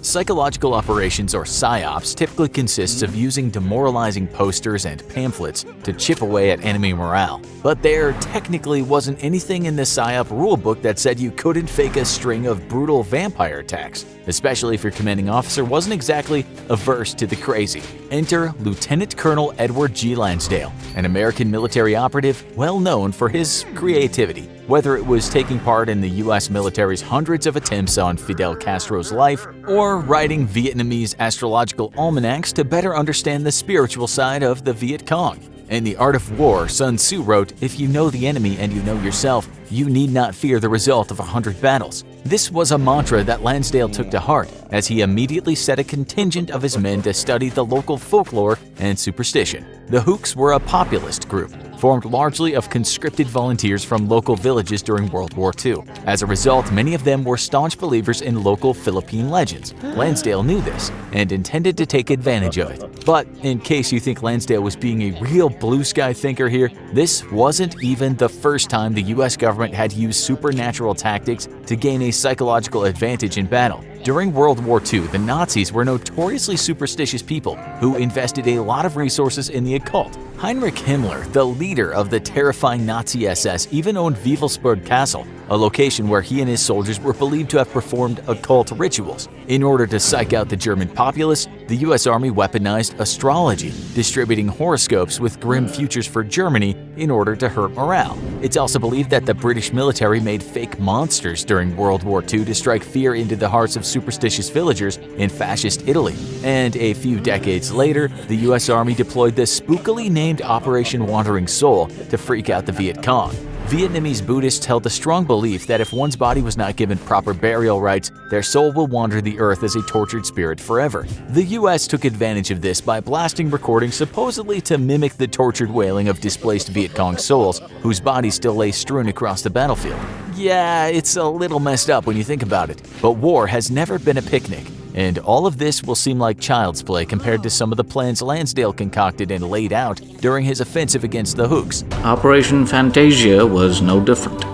Psychological operations, or PSYOPs, typically consists of using demoralizing posters and pamphlets to chip away at enemy morale. But there technically wasn't anything in the PSYOP rulebook that said you couldn't fake a string of brutal vampire attacks, especially if your commanding officer wasn't exactly averse to the crazy. Enter Lieutenant Colonel Edward G. Lansdale, an American military operative well known for his creativity. Whether it was taking part in the US military's hundreds of attempts on Fidel Castro's life, or writing Vietnamese astrological almanacs to better understand the spiritual side of the Viet Cong. In The Art of War, Sun Tzu wrote, "If you know the enemy and you know yourself, you need not fear the result of 100 battles." This was a mantra that Lansdale took to heart, as he immediately set a contingent of his men to study the local folklore and superstition. The Hooks were a populist group, formed largely of conscripted volunteers from local villages during World War II. As a result, many of them were staunch believers in local Philippine legends. Lansdale knew this and intended to take advantage of it. But in case you think Lansdale was being a real blue sky thinker here, this wasn't even the first time the US government had used supernatural tactics to gain a psychological advantage in battle. During World War II, the Nazis were notoriously superstitious people who invested a lot of resources in the occult. Heinrich Himmler, the leader of the terrifying Nazi SS, even owned Wewelsburg Castle, a location where he and his soldiers were believed to have performed occult rituals. In order to psych out the German populace, the US Army weaponized astrology, distributing horoscopes with grim futures for Germany in order to hurt morale. It's also believed that the British military made fake monsters during World War II to strike fear into the hearts of superstitious villagers in fascist Italy. And a few decades later, the US Army deployed the spookily named Operation Wandering Soul to freak out the Viet Cong. Vietnamese Buddhists held the strong belief that if one's body was not given proper burial rites, their soul will wander the earth as a tortured spirit forever. The US took advantage of this by blasting recordings supposedly to mimic the tortured wailing of displaced Viet Cong souls whose bodies still lay strewn across the battlefield. Yeah, it's a little messed up when you think about it, but war has never been a picnic. And all of this will seem like child's play compared to some of the plans Lansdale concocted and laid out during his offensive against the Hooks. Operation Fantasia was no different.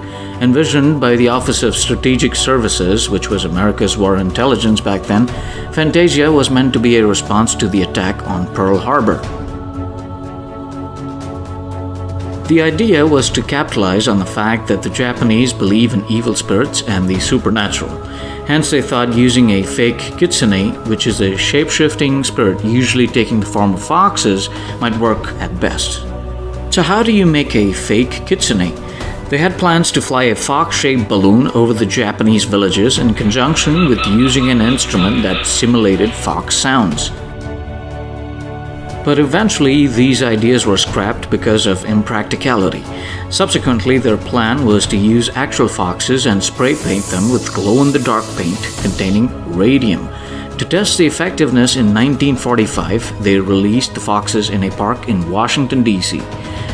Envisioned by the Office of Strategic Services, which was America's war intelligence back then, Fantasia was meant to be a response to the attack on Pearl Harbor. The idea was to capitalize on the fact that the Japanese believe in evil spirits and the supernatural. Hence, they thought using a fake kitsune, which is a shape-shifting spirit usually taking the form of foxes, might work at best. So how do you make a fake kitsune? They had plans to fly a fox-shaped balloon over the Japanese villages in conjunction with using an instrument that simulated fox sounds. But eventually, these ideas were scrapped because of impracticality. Subsequently, their plan was to use actual foxes and spray paint them with glow-in-the-dark paint containing radium. To test the effectiveness in 1945, they released the foxes in a park in Washington, D.C.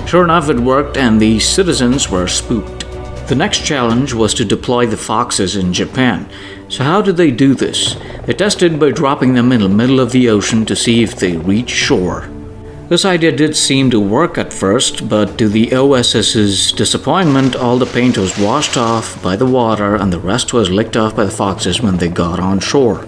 Sure enough, it worked and the citizens were spooked. The next challenge was to deploy the foxes in Japan. So how did they do this? They tested by dropping them in the middle of the ocean to see if they reached shore. This idea did seem to work at first, but to the OSS's disappointment, all the paint was washed off by the water and the rest was licked off by the foxes when they got on shore.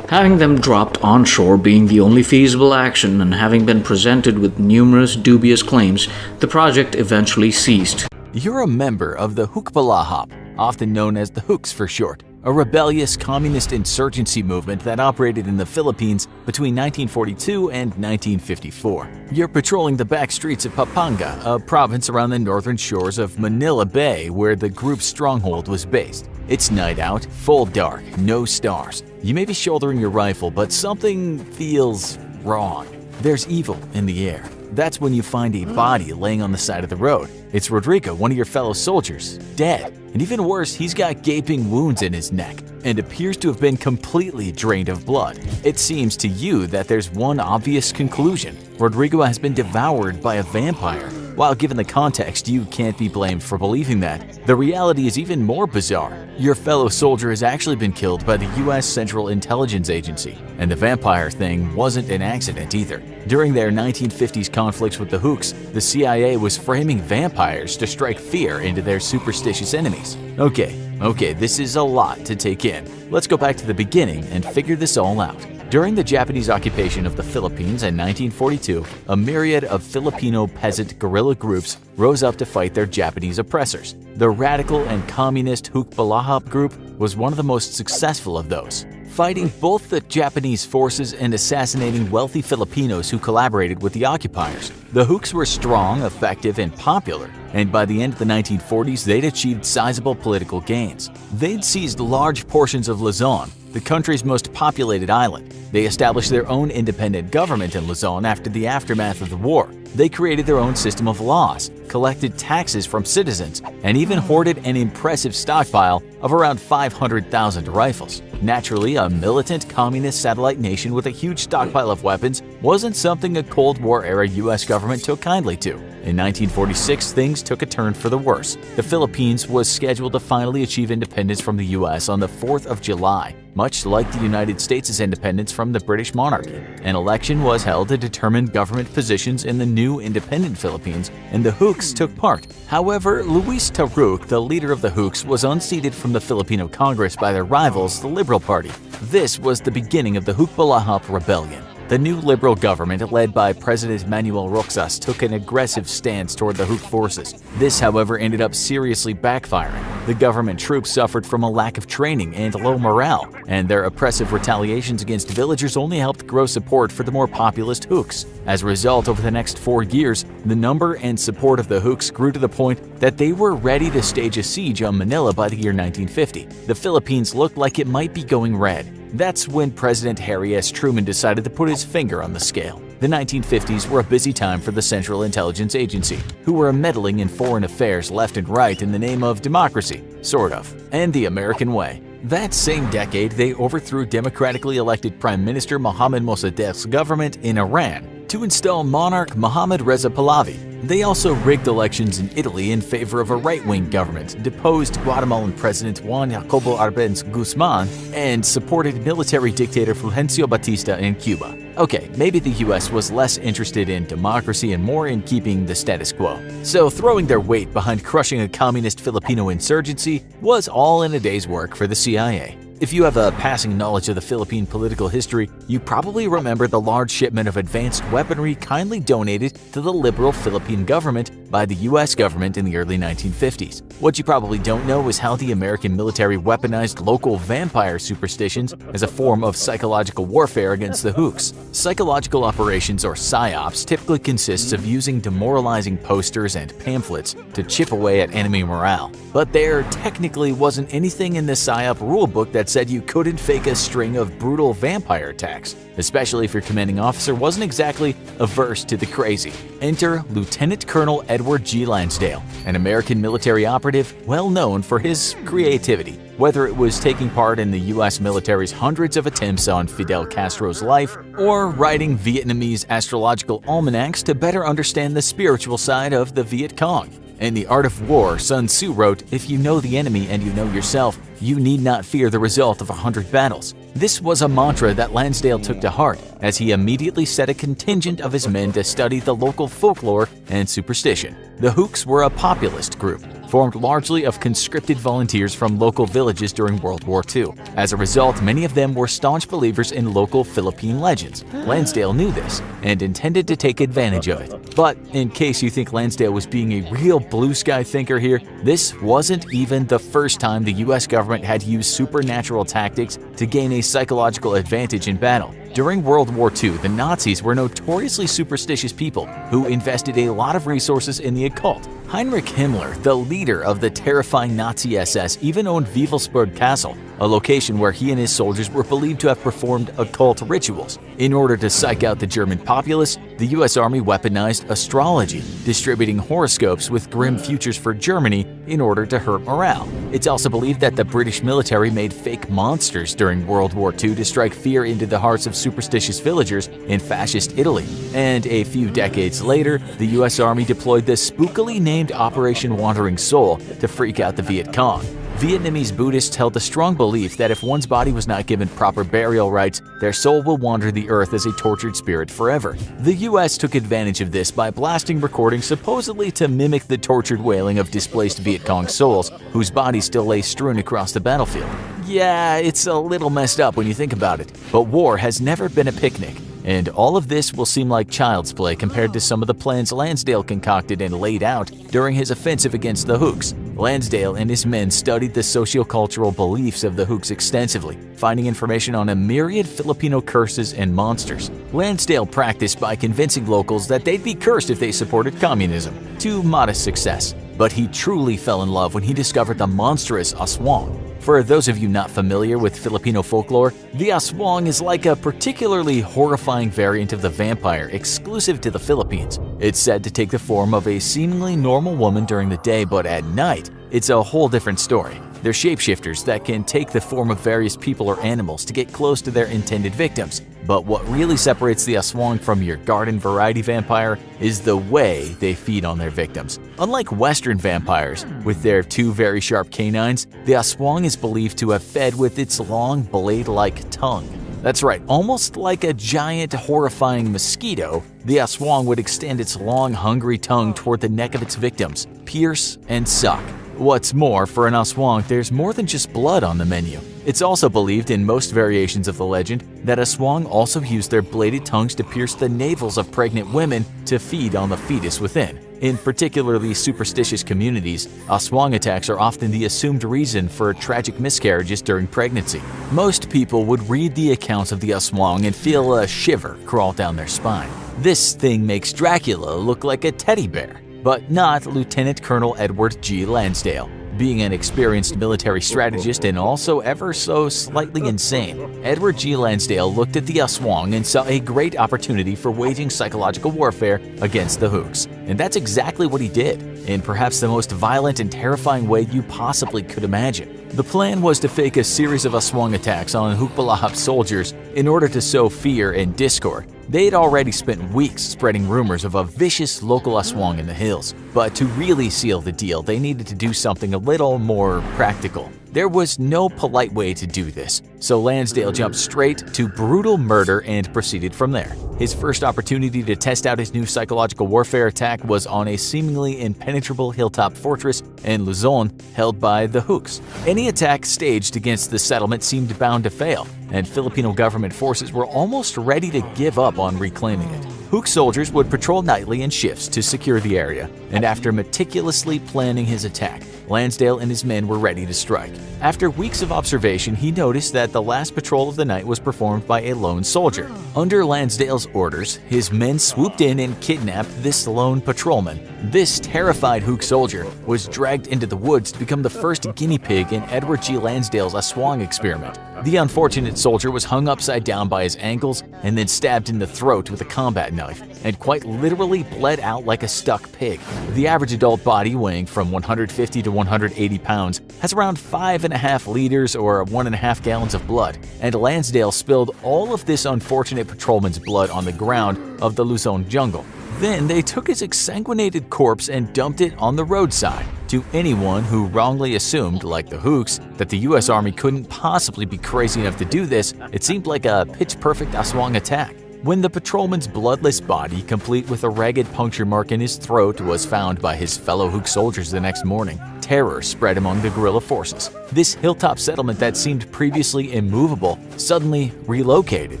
Having them dropped onshore being the only feasible action and having been presented with numerous dubious claims, the project eventually ceased. You're a member of the Hukbalahap, often known as the Hooks for short, a rebellious communist insurgency movement that operated in the Philippines between 1942 and 1954. You're patrolling the back streets of Pampanga, a province around the northern shores of Manila Bay where the group's stronghold was based. It's night out, full dark, no stars. You may be shouldering your rifle, but something feels wrong. There's evil in the air. That's when you find a body laying on the side of the road. It's Rodrigo, one of your fellow soldiers, dead. And even worse, he's got gaping wounds in his neck and appears to have been completely drained of blood. It seems to you that there's one obvious conclusion. Rodrigo has been devoured by a vampire. While given the context, you can't be blamed for believing that. The reality is even more bizarre. Your fellow soldier has actually been killed by the US Central Intelligence Agency, and the vampire thing wasn't an accident either. During their 1950s conflicts with the Hooks, the CIA was framing vampires to strike fear into their superstitious enemies. Okay, this is a lot to take in. Let's go back to the beginning and figure this all out. During the Japanese occupation of the Philippines in 1942, a myriad of Filipino peasant guerrilla groups rose up to fight their Japanese oppressors. The radical and communist Hukbalahap group was one of the most successful of those, fighting both the Japanese forces and assassinating wealthy Filipinos who collaborated with the occupiers. The Hooks were strong, effective, and popular, and by the end of the 1940s, they'd achieved sizable political gains. They'd seized large portions of Luzon, the country's most populated island. They established their own independent government in Luzon after the aftermath of the war. They created their own system of laws, collected taxes from citizens, and even hoarded an impressive stockpile of around 500,000 rifles. Naturally, a militant communist satellite nation with a huge stockpile of weapons wasn't something a Cold War-era US government took kindly to. In 1946, things took a turn for the worse. The Philippines was scheduled to finally achieve independence from the US on the 4th of July, much like the United States' independence from the British monarchy. An election was held to determine government positions in the new independent Philippines, and the Hooks took part. However, Luis Taruc, the leader of the Hooks, was unseated from the Filipino Congress by their rivals, the Liberal Party. This was the beginning of the Hukbalahap Rebellion. The new liberal government, led by President Manuel Roxas, took an aggressive stance toward the Hook forces. This, however, ended up seriously backfiring. The government troops suffered from a lack of training and low morale, and their oppressive retaliations against villagers only helped grow support for the more populist Hooks. As a result, over the next 4 years, the number and support of the Hooks grew to the point that they were ready to stage a siege on Manila by the year 1950. The Philippines looked like it might be going red. That's when President Harry S. Truman decided to put his finger on the scale. The 1950s were a busy time for the Central Intelligence Agency, who were meddling in foreign affairs left and right in the name of democracy, sort of, and the American way. That same decade, they overthrew democratically elected Prime Minister Mohammad Mossadegh's government in Iran to install monarch Mohammad Reza Pahlavi. They also rigged elections in Italy in favor of a right-wing government, deposed Guatemalan President Juan Jacobo Arbenz Guzman, and supported military dictator Fulgencio Batista in Cuba. Okay, maybe the US was less interested in democracy and more in keeping the status quo. So throwing their weight behind crushing a communist Filipino insurgency was all in a day's work for the CIA. If you have a passing knowledge of the Philippine political history, you probably remember the large shipment of advanced weaponry kindly donated to the liberal Philippine government by the US government in the early 1950s. What you probably don't know is how the American military weaponized local vampire superstitions as a form of psychological warfare against the Hooks. Psychological operations, or PSYOPs, typically consists of using demoralizing posters and pamphlets to chip away at enemy morale. But there technically wasn't anything in the PSYOP rulebook that said you couldn't fake a string of brutal vampire attacks, especially if your commanding officer wasn't exactly averse to the crazy. Enter Lieutenant Colonel Edward G. Lansdale, an American military operative well known for his creativity. Whether it was taking part in the US military's hundreds of attempts on Fidel Castro's life, or writing Vietnamese astrological almanacs to better understand the spiritual side of the Viet Cong. In The Art of War, Sun Tzu wrote, "If you know the enemy and you know yourself, you need not fear the result of 100 battles." This was a mantra that Lansdale took to heart, as he immediately set a contingent of his men to study the local folklore and superstition. The Hooks were a populist group, formed largely of conscripted volunteers from local villages during World War II. As a result, many of them were staunch believers in local Philippine legends. Lansdale knew this and intended to take advantage of it. But in case you think Lansdale was being a real blue sky thinker here, this wasn't even the first time the US government had used supernatural tactics to gain a psychological advantage in battle. During World War II, the Nazis were notoriously superstitious people who invested a lot of resources in the occult. Heinrich Himmler, the leader of the terrifying Nazi SS, even owned Wewelsburg Castle, a location where he and his soldiers were believed to have performed occult rituals. In order to psych out the German populace, the US Army weaponized astrology, distributing horoscopes with grim futures for Germany in order to hurt morale. It's also believed that the British military made fake monsters during World War II to strike fear into the hearts of superstitious villagers in fascist Italy. And a few decades later, the US Army deployed the spookily named Operation Wandering Soul to freak out the Viet Cong. Vietnamese Buddhists held the strong belief that if one's body was not given proper burial rites, their soul will wander the earth as a tortured spirit forever. The US took advantage of this by blasting recordings supposedly to mimic the tortured wailing of displaced Viet Cong souls, whose bodies still lay strewn across the battlefield. Yeah, it's a little messed up when you think about it, but war has never been a picnic. And all of this will seem like child's play compared to some of the plans Lansdale concocted and laid out during his offensive against the Hooks. Lansdale and his men studied the sociocultural beliefs of the Hooks extensively, finding information on a myriad Filipino curses and monsters. Lansdale practiced by convincing locals that they'd be cursed if they supported communism, to modest success. But he truly fell in love when he discovered the monstrous aswang. For those of you not familiar with Filipino folklore, the aswang is like a particularly horrifying variant of the vampire exclusive to the Philippines. It's said to take the form of a seemingly normal woman during the day, but at night, it's a whole different story. They're shapeshifters that can take the form of various people or animals to get close to their intended victims. But what really separates the aswang from your garden variety vampire is the way they feed on their victims. Unlike Western vampires, with their two very sharp canines, the aswang is believed to have fed with its long blade-like tongue. That's right, almost like a giant, horrifying mosquito, the aswang would extend its long, hungry tongue toward the neck of its victims, pierce and suck. What's more, for an aswang, there's more than just blood on the menu. It's also believed in most variations of the legend that aswang also use their bladed tongues to pierce the navels of pregnant women to feed on the fetus within. In particularly superstitious communities, aswang attacks are often the assumed reason for tragic miscarriages during pregnancy. Most people would read the accounts of the aswang and feel a shiver crawl down their spine. This thing makes Dracula look like a teddy bear, but not Lieutenant Colonel Edward G. Lansdale. Being an experienced military strategist and also ever so slightly insane, Edward G. Lansdale looked at the aswang and saw a great opportunity for waging psychological warfare against the Hooks. And that's exactly what he did, in perhaps the most violent and terrifying way you possibly could imagine. The plan was to fake a series of aswang attacks on Hukbalahap soldiers in order to sow fear and discord. They'd already spent weeks spreading rumors of a vicious local aswang in the hills. But to really seal the deal, they needed to do something a little more practical. There was no polite way to do this, so Lansdale jumped straight to brutal murder and proceeded from there. His first opportunity to test out his new psychological warfare attack was on a seemingly impenetrable hilltop fortress in Luzon held by the Hooks. Any attack staged against the settlement seemed bound to fail, and Filipino government forces were almost ready to give up on reclaiming it. Hook soldiers would patrol nightly in shifts to secure the area, and after meticulously planning his attack, Lansdale and his men were ready to strike. After weeks of observation, he noticed that the last patrol of the night was performed by a lone soldier. Under Lansdale's orders, his men swooped in and kidnapped this lone patrolman. This terrified Hook soldier was dragged into the woods to become the first guinea pig in Edward G. Lansdale's aswang experiment. The unfortunate soldier was hung upside down by his ankles and then stabbed in the throat with a combat knife, and quite literally bled out like a stuck pig. The average adult body, weighing from 150 to 180 pounds, has around 5.5 liters or 1.5 gallons of blood, and Lansdale spilled all of this unfortunate patrolman's blood on the ground of the Luzon jungle. Then they took his exsanguinated corpse and dumped it on the roadside. To anyone who wrongly assumed, like the Hooks, that the US Army couldn't possibly be crazy enough to do this, it seemed like a pitch-perfect aswang attack. When the patrolman's bloodless body, complete with a ragged puncture mark in his throat, was found by his fellow Hook soldiers the next morning, terror spread among the guerrilla forces. This hilltop settlement that seemed previously immovable suddenly relocated.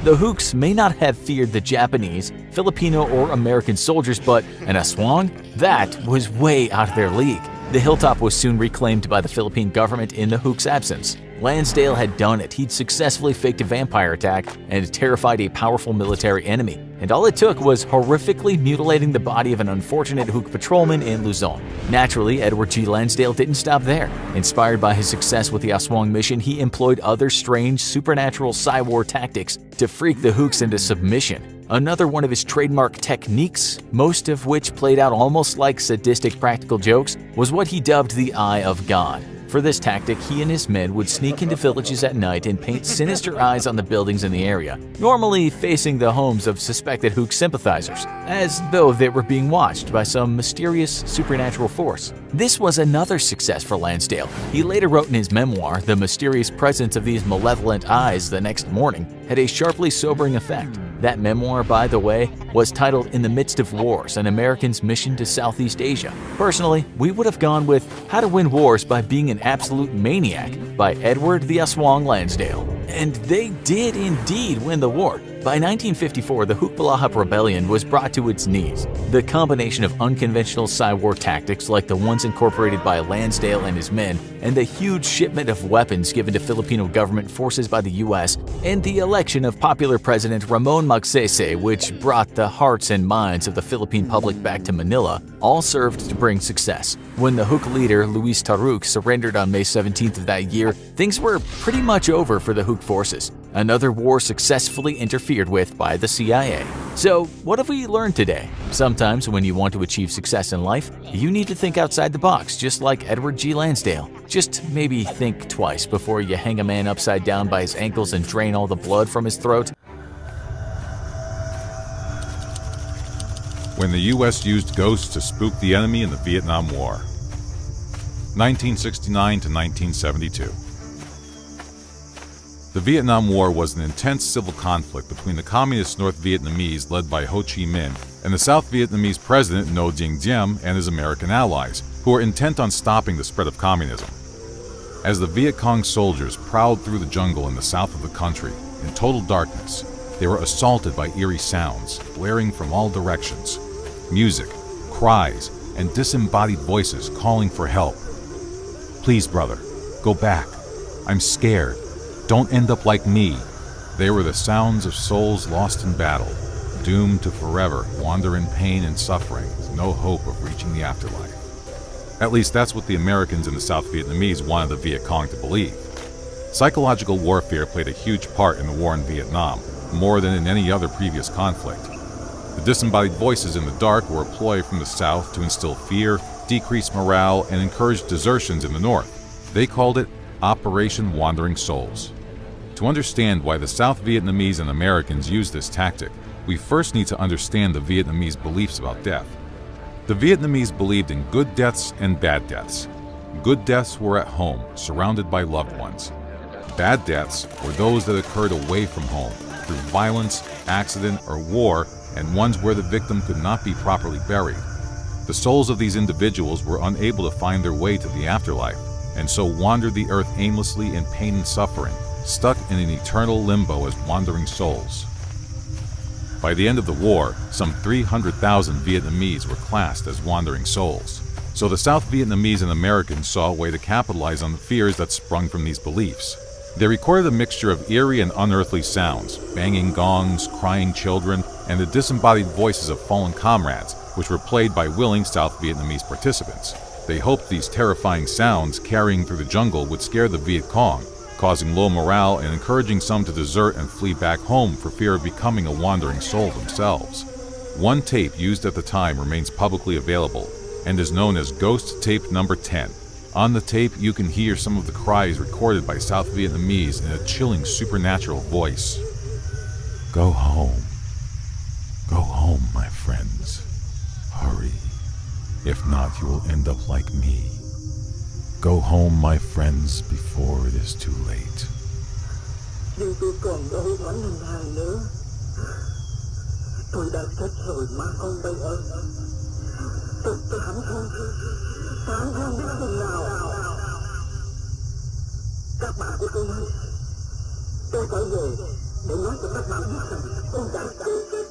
The Hooks may not have feared the Japanese, Filipino, or American soldiers, but an aswang? That was way out of their league. The hilltop was soon reclaimed by the Philippine government in the Hooks' absence. Lansdale had done it. He'd successfully faked a vampire attack and terrified a powerful military enemy. And all it took was horrifically mutilating the body of an unfortunate Hook patrolman in Luzon. Naturally, Edward G. Lansdale didn't stop there. Inspired by his success with the Aswang mission, he employed other strange, supernatural Spyware tactics to freak the Hooks into submission. Another one of his trademark techniques, most of which played out almost like sadistic practical jokes, was what he dubbed the Eye of God. For this tactic, he and his men would sneak into villages at night and paint sinister eyes on the buildings in the area, normally facing the homes of suspected Hook sympathizers, as though they were being watched by some mysterious supernatural force. This was another success for Lansdale. He later wrote in his memoir, "The mysterious presence of these malevolent eyes the next morning had a sharply sobering effect." That memoir, by the way, was titled In the Midst of Wars, An American's Mission to Southeast Asia. Personally, we would have gone with How to Win Wars by Being an Absolute Maniac by Edward the Aswang Lansdale. And they did indeed win the war. By 1954, the Hukbalahap Rebellion was brought to its knees. The combination of unconventional Spyware tactics like the ones incorporated by Lansdale and his men, and the huge shipment of weapons given to Filipino government forces by the US, and the election of popular President Ramon Magsaysay, which brought the hearts and minds of the Philippine public back to Manila, all served to bring success. When the Hook leader, Luis Taruc, surrendered on May 17th of that year, things were pretty much over for the Hook forces. Another war successfully interfered with by the CIA. So, what have we learned today? Sometimes when you want to achieve success in life, you need to think outside the box, just like Edward G. Lansdale. Just maybe think twice before you hang a man upside down by his ankles and drain all the blood from his throat. When the U.S. used ghosts to spook the enemy in the Vietnam War. 1969 to 1972. The Vietnam War was an intense civil conflict between the Communist North Vietnamese led by Ho Chi Minh and the South Vietnamese President Ngo Dinh Diem and his American allies, who were intent on stopping the spread of communism. As the Viet Cong soldiers prowled through the jungle in the south of the country, in total darkness, they were assaulted by eerie sounds, blaring from all directions. Music, cries, and disembodied voices calling for help. "Please, brother, go back. I'm scared. Don't end up like me." They were the sounds of souls lost in battle, doomed to forever wander in pain and suffering with no hope of reaching the afterlife. At least that's what the Americans and the South Vietnamese wanted the Viet Cong to believe. Psychological warfare played a huge part in the war in Vietnam, more than in any other previous conflict. The disembodied voices in the dark were a ploy from the South to instill fear, decrease morale, and encourage desertions in the North. They called it Operation Wandering Souls. To understand why the South Vietnamese and Americans used this tactic, we first need to understand the Vietnamese beliefs about death. The Vietnamese believed in good deaths and bad deaths. Good deaths were at home, surrounded by loved ones. Bad deaths were those that occurred away from home, through violence, accident, or war, and ones where the victim could not be properly buried. The souls of these individuals were unable to find their way to the afterlife, and so wandered the earth aimlessly in pain and suffering, stuck in an eternal limbo as wandering souls. By the end of the war, some 300,000 Vietnamese were classed as wandering souls. So the South Vietnamese and Americans saw a way to capitalize on the fears that sprung from these beliefs. They recorded a mixture of eerie and unearthly sounds, banging gongs, crying children, and the disembodied voices of fallen comrades, which were played by willing South Vietnamese participants. They hoped these terrifying sounds carrying through the jungle would scare the Viet Cong, causing low morale and encouraging some to desert and flee back home for fear of becoming a wandering soul themselves. One tape used at the time remains publicly available and is known as Ghost Tape Number 10. On the tape, you can hear some of the cries recorded by South Vietnamese in a chilling supernatural voice. "Go home. Go home, my friends. Hurry. If not, you will end up like me. Go home, my friends, before it is too late." Nhưng tôi còn đâu oán hình hài nữa. Tôi đã kết rồi mà con bay ơi. Tôi hẳn không biết chừng nào. Các bạn của tôi ơi, tôi phải về để nói cho các bạn biết rằng tôi đã chết.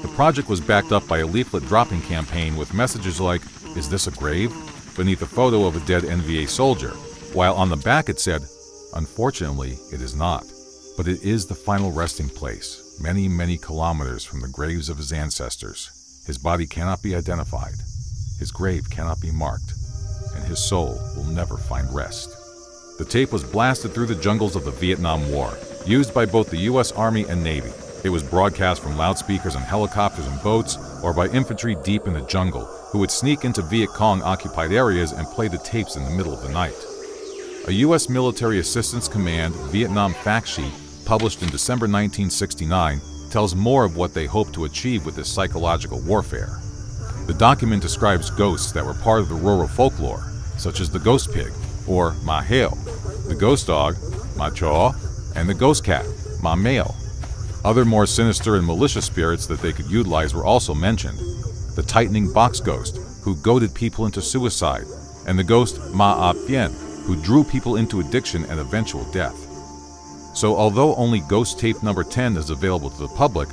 The project was backed up by a leaflet dropping campaign with messages like, "Is this a grave?" beneath a photo of a dead NVA soldier, while on the back it said, Unfortunately, it is not, but it is the final resting place, many, many kilometers from the graves of his ancestors. His body cannot be identified, his grave cannot be marked, and his soul will never find rest. The tape was blasted through the jungles of the Vietnam War, used by both the U.S. Army and Navy. It was broadcast from loudspeakers on helicopters and boats, or by infantry deep in the jungle, who would sneak into Viet Cong-occupied areas and play the tapes in the middle of the night. A U.S. Military Assistance Command Vietnam fact sheet, published in December 1969, tells more of what they hoped to achieve with this psychological warfare. The document describes ghosts that were part of the rural folklore, such as the ghost pig, or Ma Heo, the ghost dog, Ma Cho, and the ghost cat, Ma Meo. Other more sinister and malicious spirits that they could utilize were also mentioned. The tightening box ghost, who goaded people into suicide, and the ghost Ma A Pien, who drew people into addiction and eventual death. So although only ghost tape number 10 is available to the public,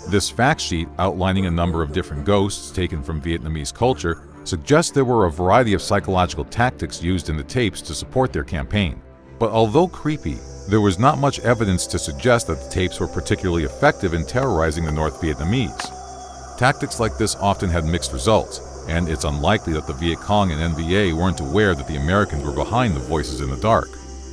this fact sheet outlining a number of different ghosts taken from Vietnamese culture suggests there were a variety of psychological tactics used in the tapes to support their campaign. But although creepy, there was not much evidence to suggest that the tapes were particularly effective in terrorizing the North Vietnamese. Tactics like this often had mixed results, and it's unlikely that the Viet Cong and NVA weren't aware that the Americans were behind the voices in the dark.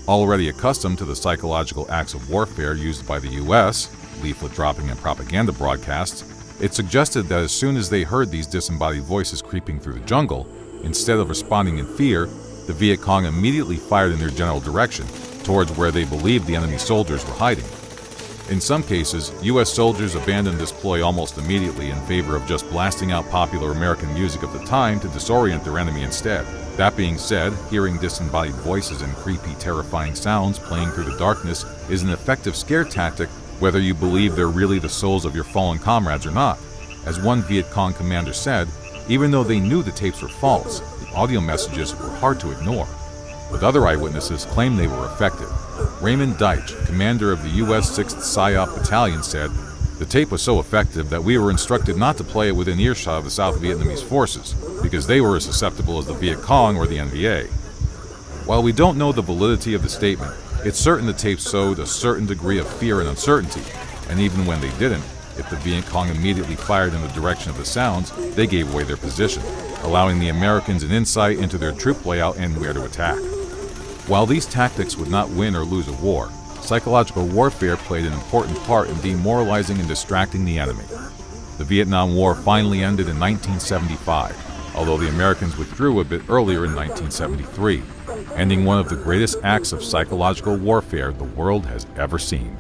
Already accustomed to the psychological acts of warfare used by the U.S., leaflet dropping and propaganda broadcasts, it suggested that as soon as they heard these disembodied voices creeping through the jungle, instead of responding in fear, the Viet Cong immediately fired in their general direction, towards where they believed the enemy soldiers were hiding. In some cases, U.S. soldiers abandoned this ploy almost immediately in favor of just blasting out popular American music of the time to disorient their enemy instead. That being said, hearing disembodied voices and creepy, terrifying sounds playing through the darkness is an effective scare tactic whether you believe they're really the souls of your fallen comrades or not. As one Viet Cong commander said, even though they knew the tapes were false, the audio messages were hard to ignore. But other eyewitnesses claim they were effective. Raymond Deitch, commander of the U.S. 6th PSYOP Battalion, said, "The tape was so effective that we were instructed not to play it within earshot of the South Vietnamese forces, because they were as susceptible as the Viet Cong or the NVA." While we don't know the validity of the statement, it's certain the tape sowed a certain degree of fear and uncertainty, and even when they didn't, if the Viet Cong immediately fired in the direction of the sounds, they gave away their position, allowing the Americans an insight into their troop layout and where to attack. While these tactics would not win or lose a war, psychological warfare played an important part in demoralizing and distracting the enemy. The Vietnam War finally ended in 1975, although the Americans withdrew a bit earlier in 1973, ending one of the greatest acts of psychological warfare the world has ever seen.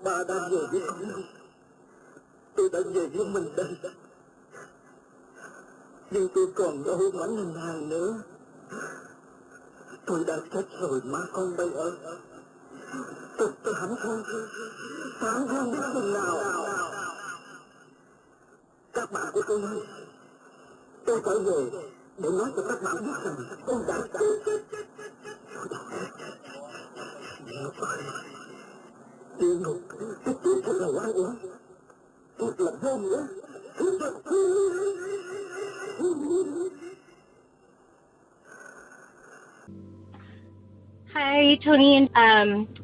Bà đã về với con, tôi đã về với mình đây. Nhưng tôi còn đâu mảnh hình hài nữa. Tôi đã chết rồi má con bây ơi. Tôi thảm thương biết chừng nào. Các bạn của tôi ơi, tôi phải về để nói cho các bạn biết rằng tôi đã chết. Địa ngục, cái chết thật là oan uổng, thật là vô nghĩa, thật là Hi, Tony.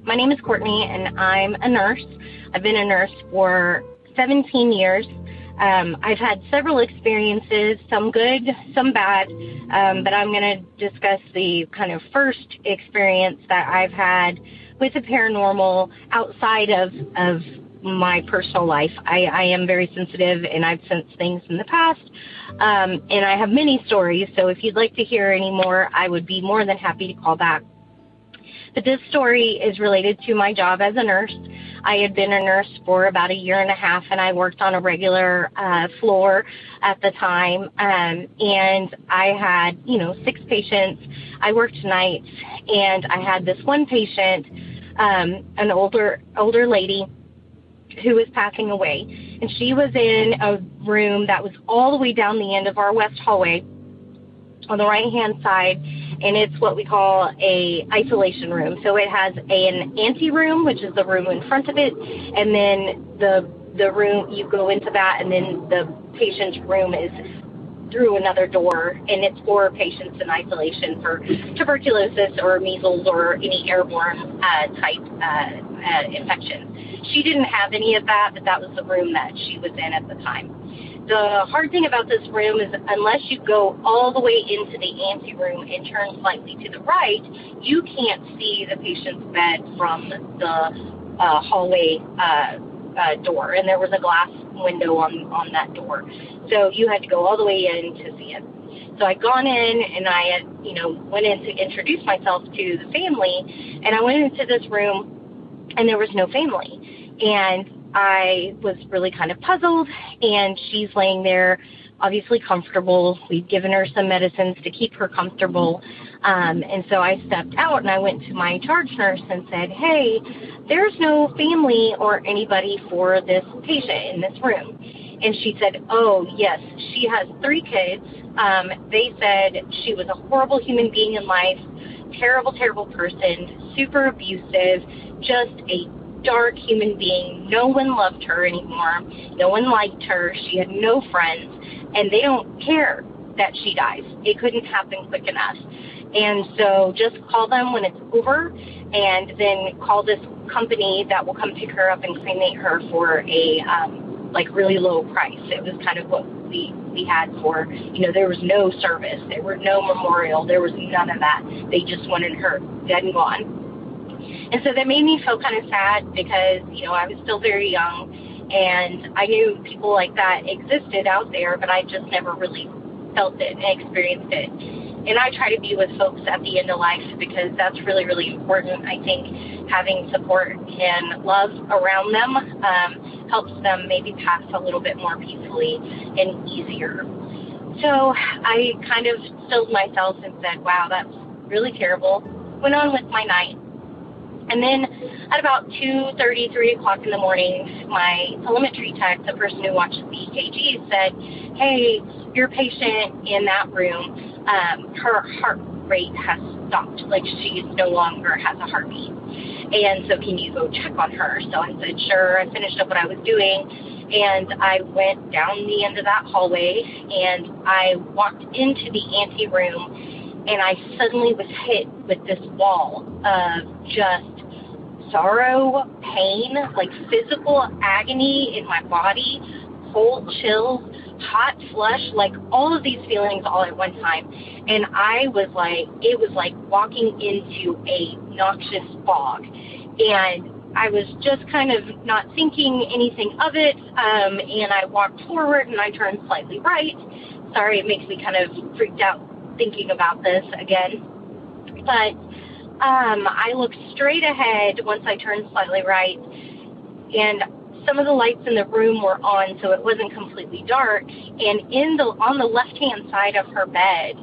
My name is Courtney, and I'm a nurse. I've been a nurse for 17 years. I've had several experiences, some good, some bad, but I'm going to discuss the kind of first experience that I've had with the paranormal outside of my personal life. I am very sensitive, and I've sensed things in the past, and I have many stories, so if you'd like to hear any more, I would be more than happy to call back. But this story is related to my job as a nurse. I had been a nurse for about a year and a half, and I worked on a regular floor at the time, and I had, 6 patients. I worked nights, and I had this one patient, an older lady who was passing away, and she was in a room that was all the way down the end of our west hallway, on the right-hand side, and it's what we call a isolation room. So it has an ante-room, which is the room in front of it, and then the room, you go into that, and then the patient's room is through another door, and it's for patients in isolation for tuberculosis or measles or any airborne type infections. She didn't have any of that, but that was the room that she was in at the time. The hard thing about this room is unless you go all the way into the ante room and turn slightly to the right, you can't see the patient's bed from the hallway door, and there was a glass window on that door. So you had to go all the way in to see it. So I'd gone in, and I had, went in to introduce myself to the family, and I went into this room, and there was no family. And I was really kind of puzzled, and she's laying there, obviously comfortable. We'd given her some medicines to keep her comfortable. And so I stepped out, and I went to my charge nurse and said, hey, there's no family or anybody for this patient in this room. And she said, oh, yes, she has 3 kids. They said she was a horrible human being in life, terrible, terrible person, super abusive, just a dark human being. No one loved her anymore. No one liked her. She had no friends, and they don't care that she dies. It couldn't happen quick enough. And so just call them when it's over, and then call this company that will come pick her up and cremate her for a really low price. It was kind of what we had for, there was no service, there were no memorial, there was none of that. They just wanted her dead and gone. And so that made me feel kind of sad because, I was still very young, and I knew people like that existed out there, but I just never really felt it and experienced it. And I try to be with folks at the end of life because that's really, really important. I think having support and love around them helps them maybe pass a little bit more peacefully and easier. So I kind of stilled myself and said, wow, that's really terrible. Went on with my night. And then at about 2:30, 3 o'clock in the morning, my telemetry tech, the person who watches the EKG, said, hey, your patient in that room, her heart rate has stopped. Like, she no longer has a heartbeat. And so can you go check on her? So I said, sure. I finished up what I was doing, and I went down the end of that hallway, and I walked into the ante room, and I suddenly was hit with this wall of just sorrow, pain, like physical agony in my body, cold chills, hot flush, like all of these feelings all at one time. And I was like, it was like walking into a noxious fog. And I was just kind of not thinking anything of it. And I walked forward, and I turned slightly right. Sorry, it makes me kind of freaked out thinking about this again. But I looked straight ahead once I turned slightly right, and some of the lights in the room were on, so it wasn't completely dark. And on the left-hand side of her bed,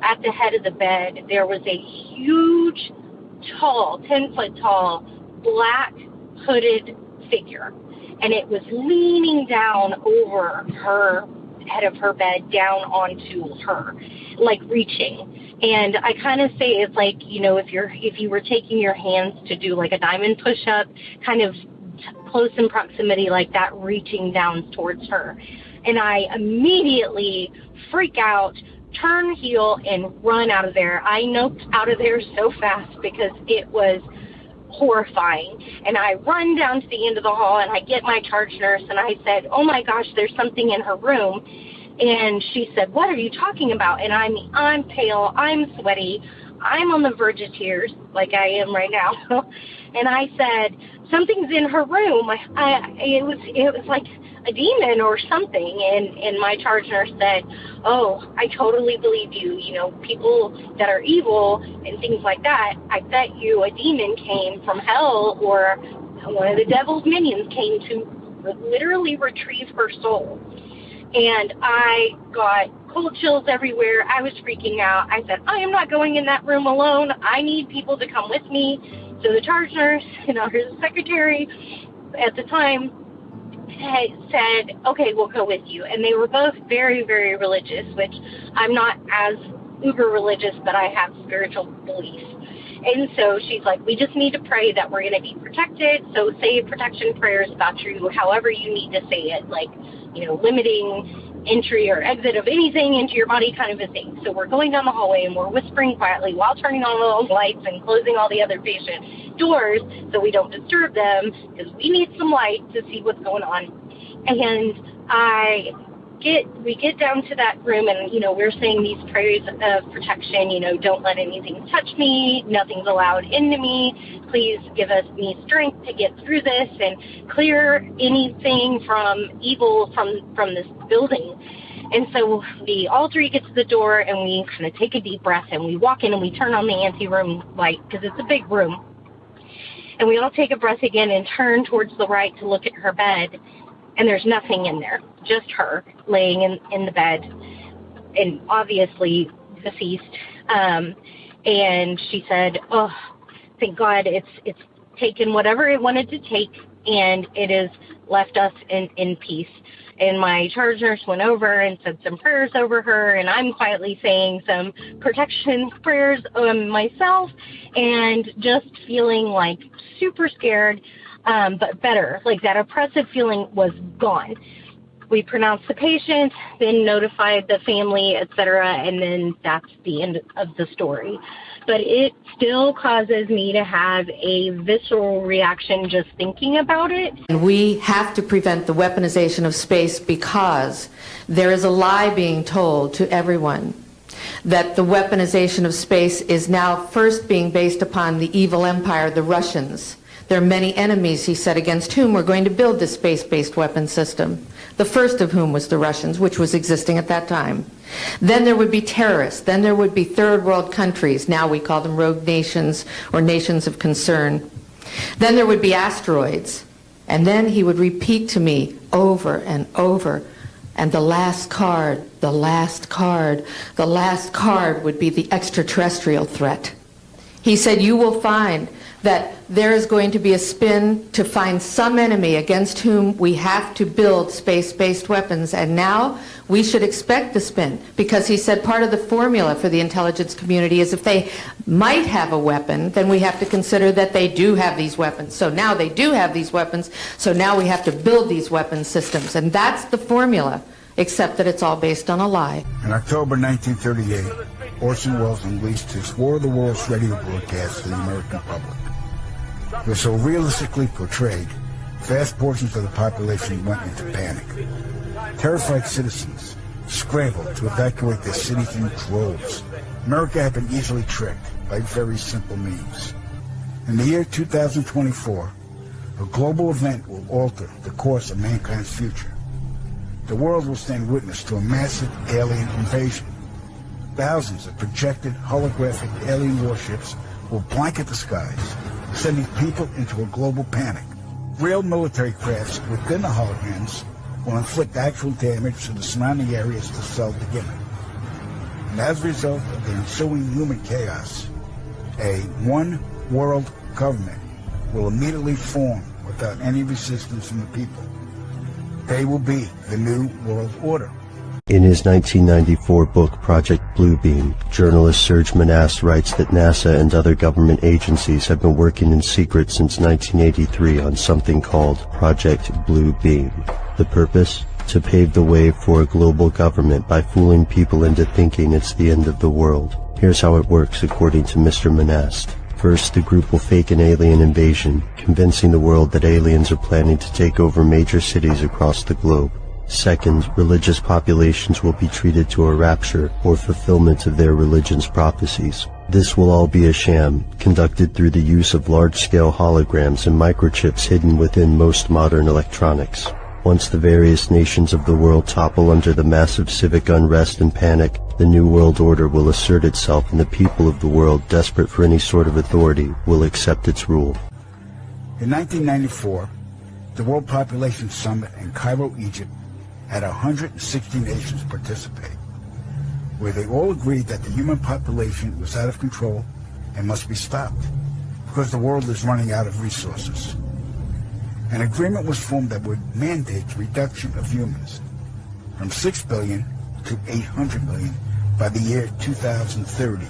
at the head of the bed, there was a huge, tall, 10-foot tall, black hooded figure, and it was leaning down over her head of her bed down onto her, like reaching. And I kind of say it's like, if you were taking your hands to do like a diamond push-up, kind of close in proximity like that, reaching down towards her. And I immediately freak out, turn heel, and run out of there. I noped out of there so fast because it was horrifying. And I run down to the end of the hall, and I get my charge nurse, and I said, oh my gosh, there's something in her room. And she said, what are you talking about? And I'm pale, I'm sweaty, I'm on the verge of tears, like I am right now. And I said, something's in her room. It was like a demon or something. And my charge nurse said, oh, I totally believe you. People that are evil and things like that, I bet you a demon came from hell, or one of the devil's minions came to literally retrieve her soul. And I got cold chills everywhere. I was freaking out. I said, I am not going in that room alone. I need people to come with me. So the charge nurse, her secretary at the time, said, okay, we'll go with you. And they were both very, very religious, which I'm not as uber religious, but I have spiritual beliefs. And so she's like, we just need to pray that we're going to be protected. So say protection prayers about you, however you need to say it, like, limiting entry or exit of anything into your body kind of a thing. So we're going down the hallway and we're whispering quietly while turning on all the lights and closing all the other patient doors so we don't disturb them, because we need some light to see what's going on. And we get down to that room and, we're saying these prayers of protection, don't let anything touch me, nothing's allowed into me, please give me strength to get through this and clear anything from evil from this building. And so we all three get to the door and we kind of take a deep breath and we walk in and we turn on the anti-room light because it's a big room. And we all take a breath again and turn towards the right to look at her bed. And there's nothing in there, just her laying in the bed and obviously deceased. And she said, oh, thank God it's taken whatever it wanted to take and it has left us in peace. And my charge nurse went over and said some prayers over her, and I'm quietly saying some protection prayers myself and just feeling like super scared. But better, like that oppressive feeling was gone. We pronounced the patient, then notified the family, etc., and then that's the end of the story. But it still causes me to have a visceral reaction just thinking about it. We have to prevent the weaponization of space because there is a lie being told to everyone that the weaponization of space is now first being based upon the evil empire, the Russians. There are many enemies, he said, against whom we're going to build this space-based weapon system, the first of whom was the Russians, which was existing at that time. Then there would be terrorists. Then there would be third world countries. Now we call them rogue nations or nations of concern. Then there would be asteroids. And then he would repeat to me over and over, and the last card would be the extraterrestrial threat. He said, you will find that there is going to be a spin to find some enemy against whom we have to build space-based weapons. And now we should expect the spin, because he said part of the formula for the intelligence community is if they might have a weapon, then we have to consider that they do have these weapons. So now they do have these weapons, so now we have to build these weapon systems. And that's the formula, except that it's all based on a lie. In October 1938, Orson Welles unleashed his War of the Worlds radio broadcast to the American public. It was so realistically portrayed, vast portions of the population went into panic. Terrified citizens scrambled to evacuate their cities in droves. America had been easily tricked by very simple means. In the year 2024, a global event will alter the course of mankind's future. The world will stand witness to a massive alien invasion. Thousands of projected holographic alien warships will blanket the skies, sending people into a global panic. Real military crafts within the holograms will inflict actual damage to the surrounding areas to sell the gimmick. And as a result of the ensuing human chaos, a one-world government will immediately form without any resistance from the people. They will be the New World Order. In his 1994 book Project Bluebeam, journalist Serge Manasse writes that NASA and other government agencies have been working in secret since 1983 on something called Project Bluebeam. The purpose? To pave the way for a global government by fooling people into thinking it's the end of the world. Here's how it works according to Mr. Manasse. First, the group will fake an alien invasion, convincing the world that aliens are planning to take over major cities across the globe. Second, religious populations will be treated to a rapture or fulfillment of their religion's prophecies. This will all be a sham, conducted through the use of large-scale holograms and microchips hidden within most modern electronics. Once the various nations of the world topple under the massive civic unrest and panic, the New World Order will assert itself, and the people of the world, desperate for any sort of authority, will accept its rule. In 1994, the World Population Summit in Cairo, Egypt, had 160 nations participate, where they all agreed that the human population was out of control and must be stopped because the world is running out of resources. An agreement was formed that would mandate the reduction of humans from 6 billion to 800 million by the year 2030.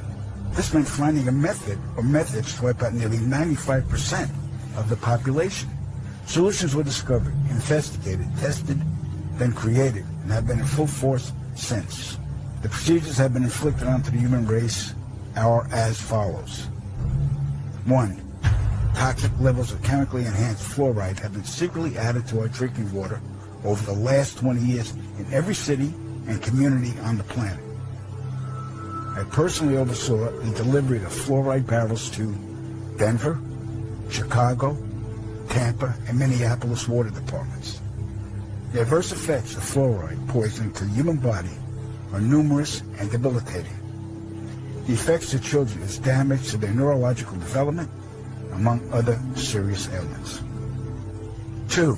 This meant finding a method or methods to wipe out nearly 95% of the population. Solutions were discovered, investigated, tested, then created, and have been in full force since. The procedures have been inflicted onto the human race are as follows. 1. Toxic levels of chemically enhanced fluoride have been secretly added to our drinking water over the last 20 years in every city and community on the planet. I personally oversaw the delivery of fluoride barrels to Denver, Chicago, Tampa, and Minneapolis water departments. The adverse effects of fluoride poisoning to the human body are numerous and debilitating. The effects to children is damage to their neurological development, among other serious ailments. 2.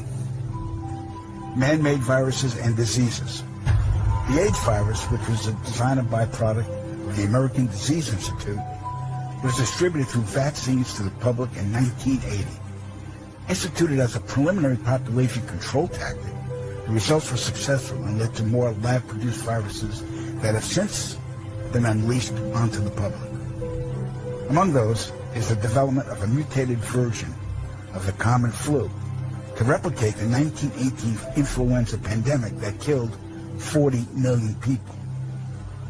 Man-made viruses and diseases. The AIDS virus, which was a designer byproduct of the American Disease Institute, was distributed through vaccines to the public in 1980. Instituted as a preliminary population control tactic, the results were successful and led to more lab-produced viruses that have since been unleashed onto the public. Among those is the development of a mutated version of the common flu to replicate the 1918 influenza pandemic that killed 40 million people.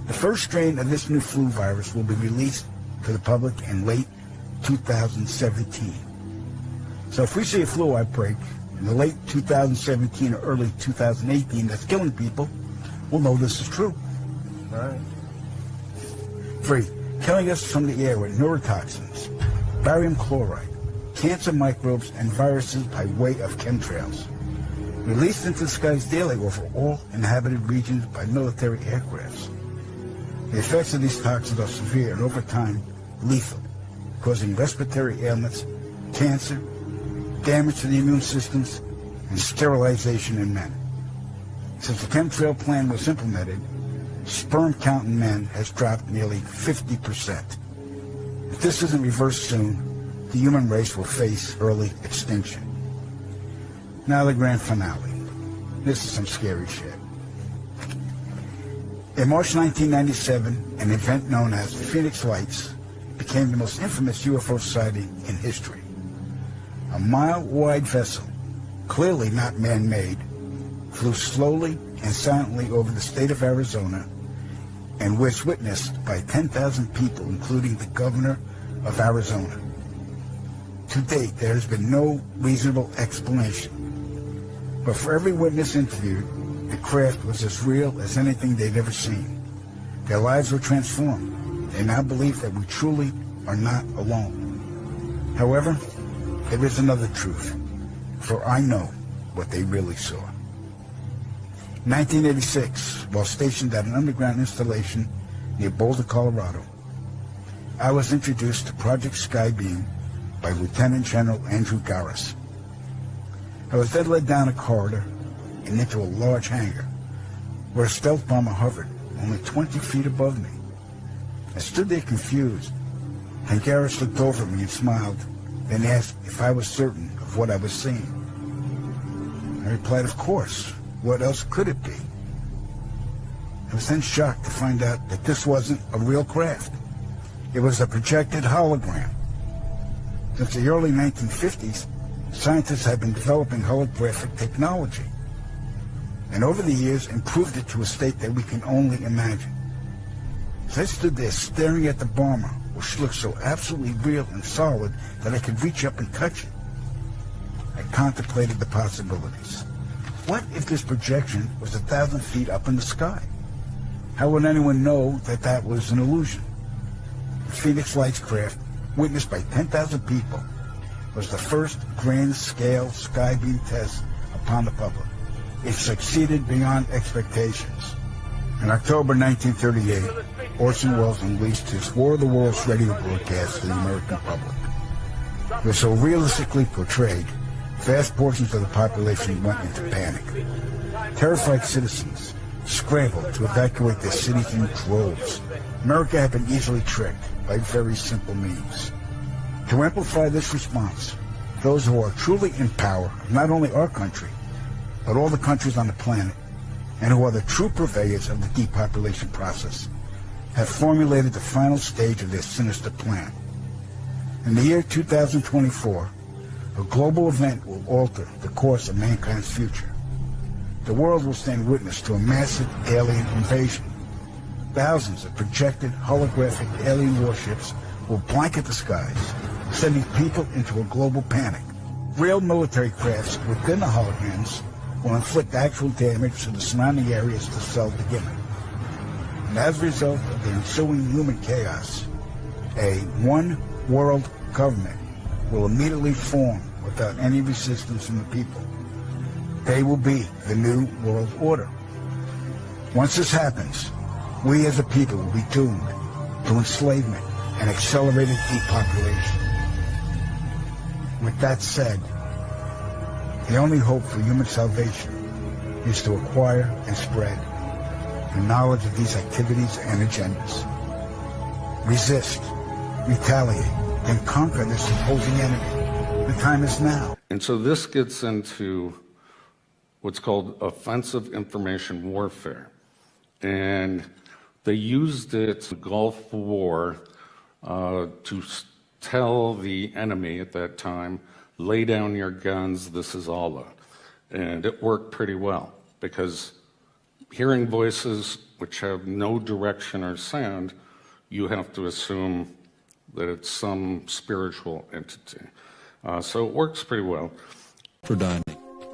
The first strain of this new flu virus will be released to the public in late 2017. So if we see a flu outbreak in the late 2017 or early 2018 that's killing people, we'll know this is true. All right. 3. Killing us from the air with neurotoxins, barium chloride, cancer microbes, and viruses by way of chemtrails. Released into the skies daily over all inhabited regions by military aircrafts. The effects of these toxins are severe and over time lethal, causing respiratory ailments, cancer, damage to the immune systems, and sterilization in men. Since the chemtrail plan was implemented, sperm count in men has dropped nearly 50%. If this isn't reversed soon, the human race will face early extinction. Now the grand finale. This is some scary shit. In March 1997, an event known as Phoenix Lights became the most infamous UFO sighting in history. A mile-wide vessel, clearly not man-made, flew slowly and silently over the state of Arizona and was witnessed by 10,000 people, including the governor of Arizona. To date, there has been no reasonable explanation. But for every witness interviewed, the craft was as real as anything they'd ever seen. Their lives were transformed. They now believe that we truly are not alone. However, there is another truth, for I know what they really saw. 1986, while stationed at an underground installation near Boulder, Colorado, I was introduced to Project Skybeam by Lieutenant General Andrew Garris. I was then led down a corridor and into a large hangar where a stealth bomber hovered only 20 feet above me. I stood there confused, and Garris looked over at me and smiled, then asked if I was certain of what I was seeing. I replied, of course. What else could it be? I was then shocked to find out that this wasn't a real craft. It was a projected hologram. Since the early 1950s, scientists have been developing holographic technology, and over the years improved it to a state that we can only imagine. As I stood there staring at the bomber, which looked so absolutely real and solid that I could reach up and touch it, I contemplated the possibilities. What if this projection was 1,000 feet up in the sky? How would anyone know that that was an illusion? The Phoenix Lights craft, witnessed by 10,000 people, was the first grand-scale skybeam test upon the public. It succeeded beyond expectations. In October 1938, Orson Welles unleashed his War of the Worlds radio broadcast to the American public. It was so realistically portrayed, vast portions of the population went into panic. Terrified citizens scrambled to evacuate their cities in droves. America had been easily tricked by very simple means. To amplify this response, those who are truly in power of not only our country, but all the countries on the planet, and who are the true purveyors of the depopulation process, have formulated the final stage of their sinister plan. In the year 2024, a global event will alter the course of mankind's future. The world will stand witness to a massive alien invasion. Thousands of projected holographic alien warships will blanket the skies, sending people into a global panic. Real military crafts within the holograms will inflict actual damage to the surrounding areas to sell the gimmick. And as a result of the ensuing human chaos, a one-world government will immediately form without any resistance from the people. They will be the new world order. Once this happens, we as a people will be doomed to enslavement and accelerated depopulation. With that said, the only hope for human salvation is to acquire and spread the knowledge of these activities and agendas. Resist, retaliate, and conquer this opposing enemy. The time is now. And so this gets into what's called offensive information warfare. And they used it in the Gulf War to tell the enemy at that time, lay down your guns, this is Allah. And it worked pretty well, because hearing voices which have no direction or sound, you have to assume that it's some spiritual entity. So it works pretty well. For dialing,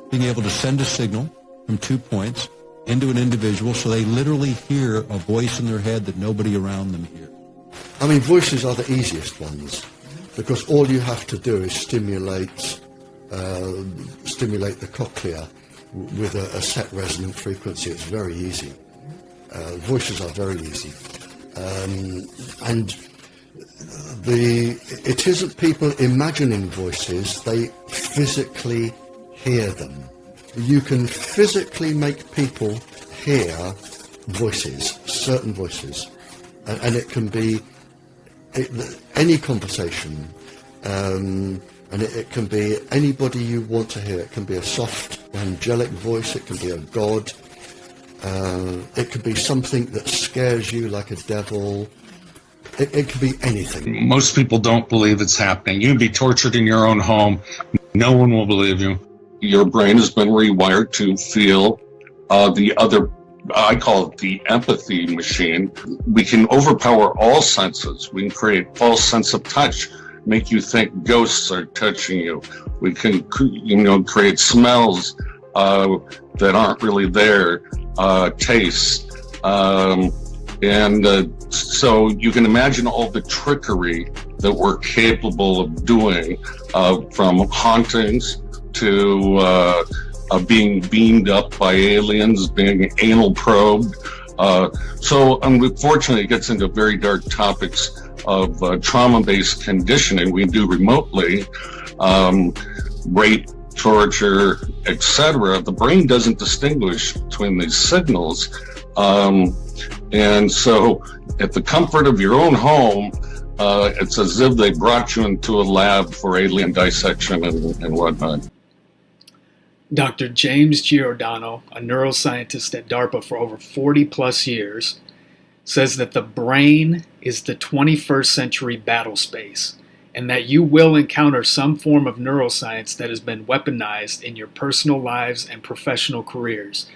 being able to send a signal from 2 points into an individual so they literally hear a voice in their head that nobody around them hears. I mean, voices are the easiest ones, because all you have to do is stimulate the cochlea with a set resonant frequency. It's very easy. Voices are very easy. And it isn't people imagining voices, they physically hear them. You can physically make people hear voices, certain voices, and it can be any conversation, and it can be anybody you want to hear. It can be a soft, angelic voice, it can be a god, it could be something that scares you like a devil. It could be anything. Most people don't believe it's happening. You can be tortured in your own home. No one will believe you. Your brain has been rewired to feel the other, I call it the empathy machine. We can overpower all senses. We can create false sense of touch, make you think ghosts are touching you. We can, create smells that aren't really there, tastes. So you can imagine all the trickery that we're capable of doing, from hauntings to being beamed up by aliens, being anal probed. So unfortunately, it gets into very dark topics of trauma-based conditioning we do remotely, rape, torture, etc. The brain doesn't distinguish between these signals. And so at the comfort of your own home, it's as if they brought you into a lab for alien dissection and whatnot. Dr. James Giordano, a neuroscientist at DARPA for over 40 plus years, says that the brain is the 21st century battle space, and that you will encounter some form of neuroscience that has been weaponized in your personal lives and professional careers.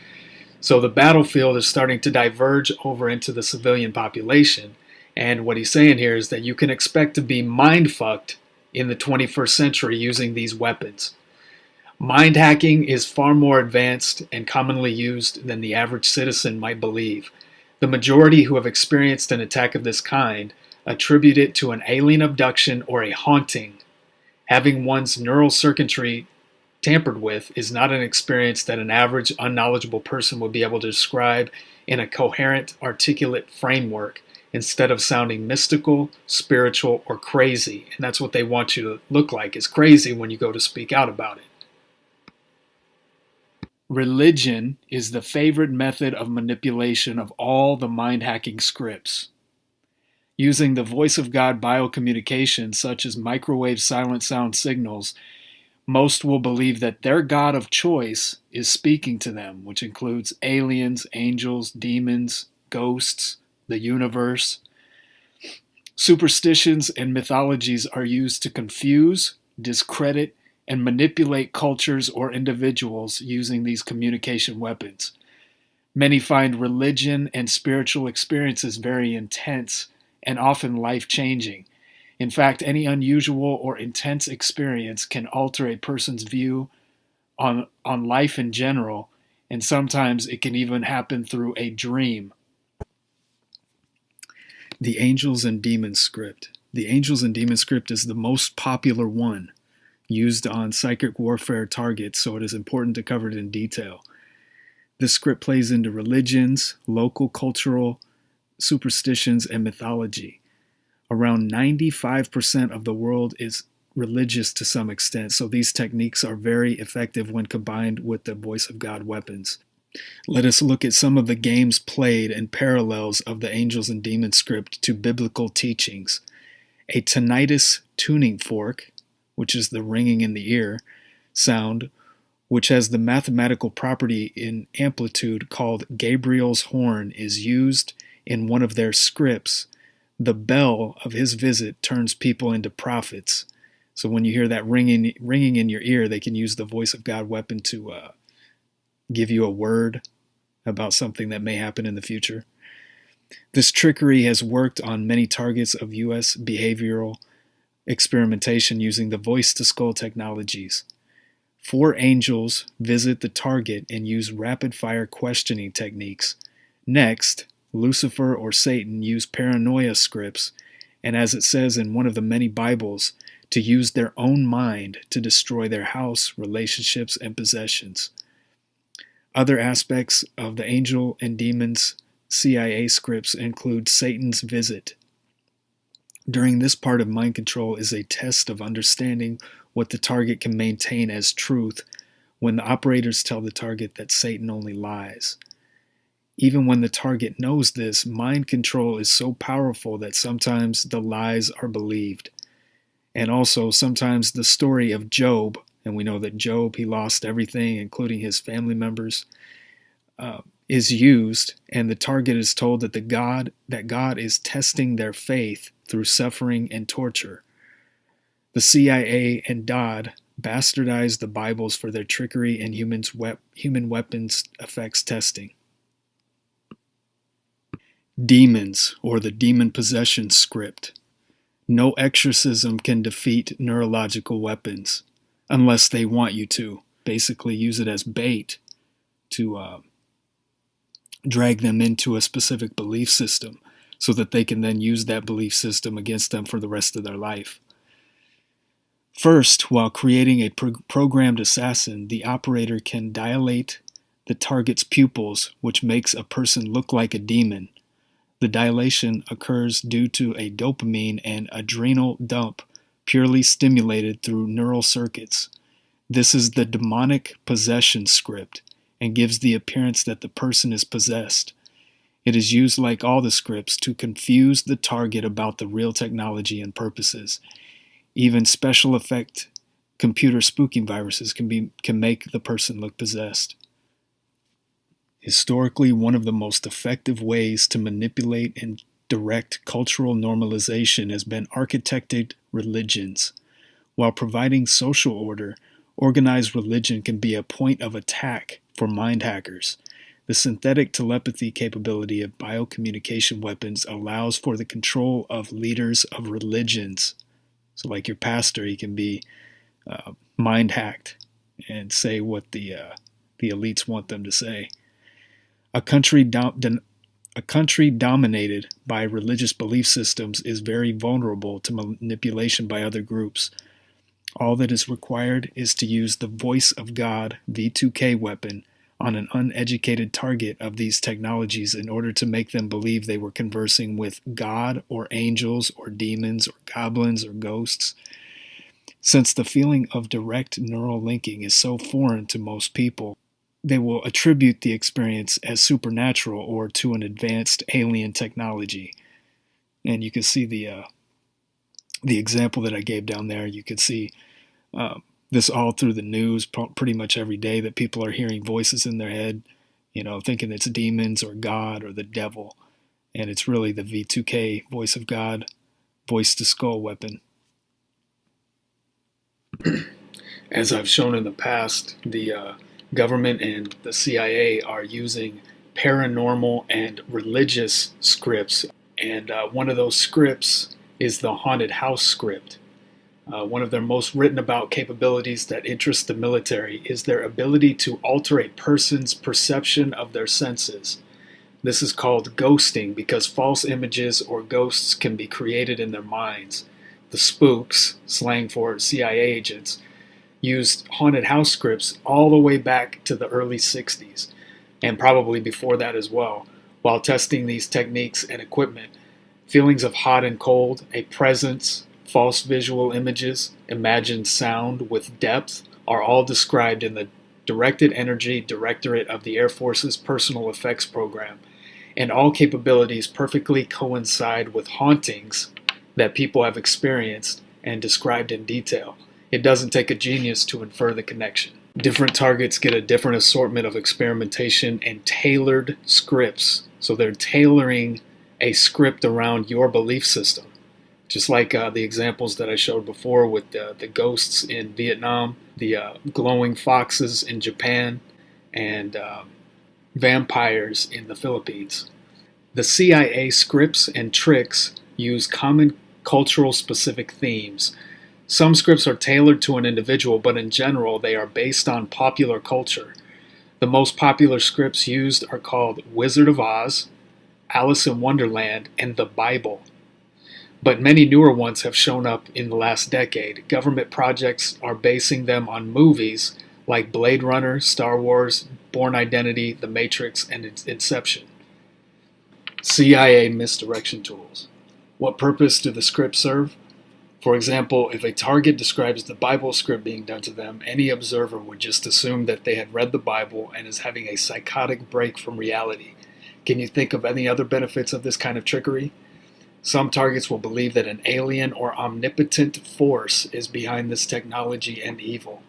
So the battlefield is starting to diverge over into the civilian population, and what he's saying here is that you can expect to be mind-fucked in the 21st century using these weapons. Mind hacking is far more advanced and commonly used than the average citizen might believe. The majority who have experienced an attack of this kind attribute it to an alien abduction or a haunting. Having one's neural circuitry tampered with is not an experience that an average unknowledgeable person would be able to describe in a coherent, articulate framework, instead of sounding mystical, spiritual, or crazy. And that's what they want you to look like, is crazy when you go to speak out about it. Religion is the favorite method of manipulation of all the mind-hacking scripts. Using the voice of God biocommunications such as microwave silent sound signals, Most will believe that their God of choice is speaking to them, which includes aliens, angels, demons, ghosts, the universe. Superstitions and mythologies are used to confuse, discredit, and manipulate cultures or individuals using these communication weapons. Many find religion and spiritual experiences very intense and often life-changing. In fact, any unusual or intense experience can alter a person's view on life in general, and sometimes it can even happen through a dream. The Angels and Demons script. The Angels and Demons script is the most popular one used on psychic warfare targets, so it is important to cover it in detail. This script plays into religions, local cultural superstitions, and mythology. Around 95% of the world is religious to some extent, so these techniques are very effective when combined with the voice of God weapons. Let us look at some of the games played and parallels of the Angels and Demons script to biblical teachings. A tinnitus tuning fork, which is the ringing in the ear sound, which has the mathematical property in amplitude called Gabriel's horn, is used in one of their scripts. The bell of his visit turns people into prophets. So when you hear that ringing in your ear, they can use the voice of God weapon to give you a word about something that may happen in the future. This trickery has worked on many targets of U.S. behavioral experimentation using the Voicetoskull technologies. 4 angels visit the target and use rapid-fire questioning techniques. Next, Lucifer or Satan use paranoia scripts, and as it says in one of the many Bibles, to use their own mind to destroy their house, relationships, and possessions. Other aspects of the Angel and Demons CIA scripts include Satan's visit. During this part of mind control is a test of understanding what the target can maintain as truth when the operators tell the target that Satan only lies. Even when the target knows this, mind control is so powerful that sometimes the lies are believed. And also sometimes the story of Job, and we know that Job, he lost everything, including his family members, is used, and the target is told that God is testing their faith through suffering and torture. The CIA and Dodd bastardized the Bibles for their trickery and human weapons effects testing. Demons, or the demon possession script. No exorcism can defeat neurological weapons unless they want you to. Basically use it as bait to drag them into a specific belief system so that they can then use that belief system against them for the rest of their life. First, while creating a programmed assassin, the operator can dilate the target's pupils, which makes a person look like a demon. The dilation occurs due to a dopamine and adrenal dump purely stimulated through neural circuits. This is the demonic possession script and gives the appearance that the person is possessed. It is used, like all the scripts, to confuse the target about the real technology and purposes. Even special effect computer spooking viruses can make the person look possessed. Historically, one of the most effective ways to manipulate and direct cultural normalization has been architected religions. While providing social order, organized religion can be a point of attack for mind hackers. The synthetic telepathy capability of biocommunication weapons allows for the control of leaders of religions. So like your pastor, he can be mind hacked and say what the elites want them to say. A country dominated by religious belief systems is very vulnerable to manipulation by other groups. All that is required is to use the voice of God V2K weapon on an uneducated target of these technologies in order to make them believe they were conversing with God or angels or demons or goblins or ghosts. Since the feeling of direct neural linking is so foreign to most people, they will attribute the experience as supernatural or to an advanced alien technology. And you can see the example that I gave down there. You can see This all through the news pretty much every day, that people are hearing voices in their head, thinking it's demons or God or the devil. And it's really the V2K, voice of God, Voicetoskull weapon. As I've shown in the past, the government and the CIA are using paranormal and religious scripts. And one of those scripts is the haunted house script. One of their most written about capabilities that interest the military is their ability to alter a person's perception of their senses. This is called ghosting because false images or ghosts can be created in their minds. The spooks, slang for CIA agents, used haunted house scripts all the way back to the early 60s, and probably before that as well. While testing these techniques and equipment, feelings of hot and cold, a presence, false visual images, imagined sound with depth are all described in the Directed Energy Directorate of the Air Force's Personal Effects Program, and all capabilities perfectly coincide with hauntings that people have experienced and described in detail. It doesn't take a genius to infer the connection. Different targets get a different assortment of experimentation and tailored scripts. So they're tailoring a script around your belief system. Just like the examples that I showed before with the ghosts in Vietnam, the glowing foxes in Japan, and vampires in the Philippines. The CIA scripts and tricks use common cultural specific themes. Some scripts are tailored to an individual, but in general, they are based on popular culture. The most popular scripts used are called Wizard of Oz, Alice in Wonderland, and the Bible. But many newer ones have shown up in the last decade. Government projects are basing them on movies like Blade Runner, Star Wars, Bourne Identity, The Matrix, and Inception. CIA misdirection tools. What purpose do the scripts serve? For example, if a target describes the Bible script being done to them, any observer would just assume that they had read the Bible and is having a psychotic break from reality. Can you think of any other benefits of this kind of trickery? Some targets will believe that an alien or omnipotent force is behind this technology and evil.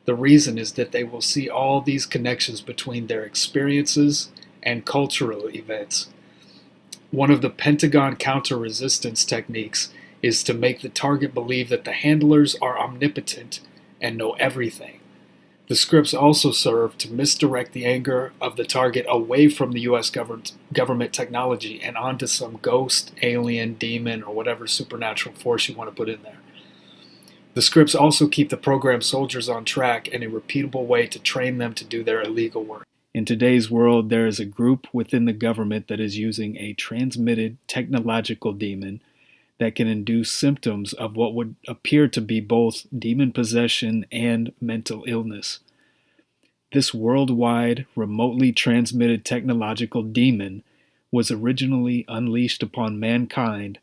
The reason is that they will see all these connections between their experiences and cultural events. One of the Pentagon counter-resistance techniques is to make the target believe that the handlers are omnipotent and know everything. The scripts also serve to misdirect the anger of the target away from the U.S. government technology and onto some ghost, alien, demon, or whatever supernatural force you want to put in there. The scripts also keep the program soldiers on track in a repeatable way to train them to do their illegal work. In today's world, there is a group within the government that is using a transmitted technological demon that can induce symptoms of what would appear to be both demon possession and mental illness. This worldwide, remotely transmitted technological demon was originally unleashed upon mankind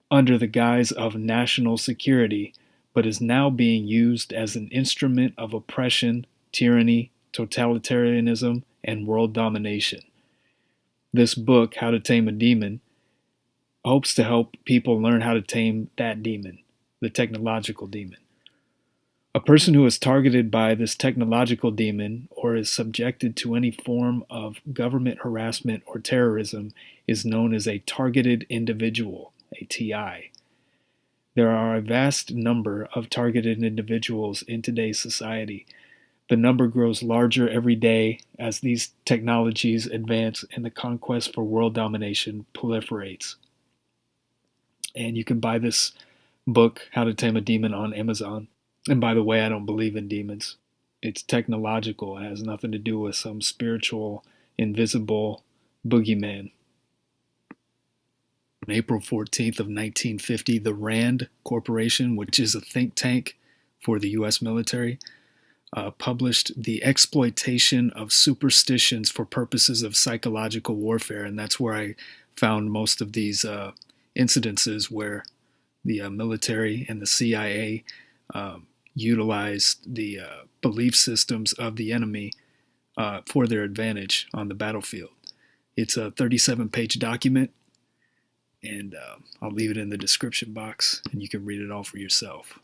under the guise of national security, but is now being used as an instrument of oppression, tyranny, totalitarianism, and world domination. This book, How to Tame a Demon, hopes to help people learn how to tame that demon, the technological demon. A person who is targeted by this technological demon or is subjected to any form of government harassment or terrorism is known as a targeted individual, a TI. There are a vast number of targeted individuals in today's society. The number grows larger every day as these technologies advance and the conquest for world domination proliferates. And you can buy this book, How to Tame a Demon, on Amazon. And by the way, I don't believe in demons. It's technological. It has nothing to do with some spiritual, invisible boogeyman. On April 14th of 1950, the RAND Corporation, which is a think tank for the U.S. military, published The Exploitation of Superstitions for Purposes of Psychological Warfare. And that's where I found most of these incidences where the military and the CIA utilized the belief systems of the enemy for their advantage on the battlefield. It's a 37-page document, and I'll leave it in the description box, and you can read it all for yourself.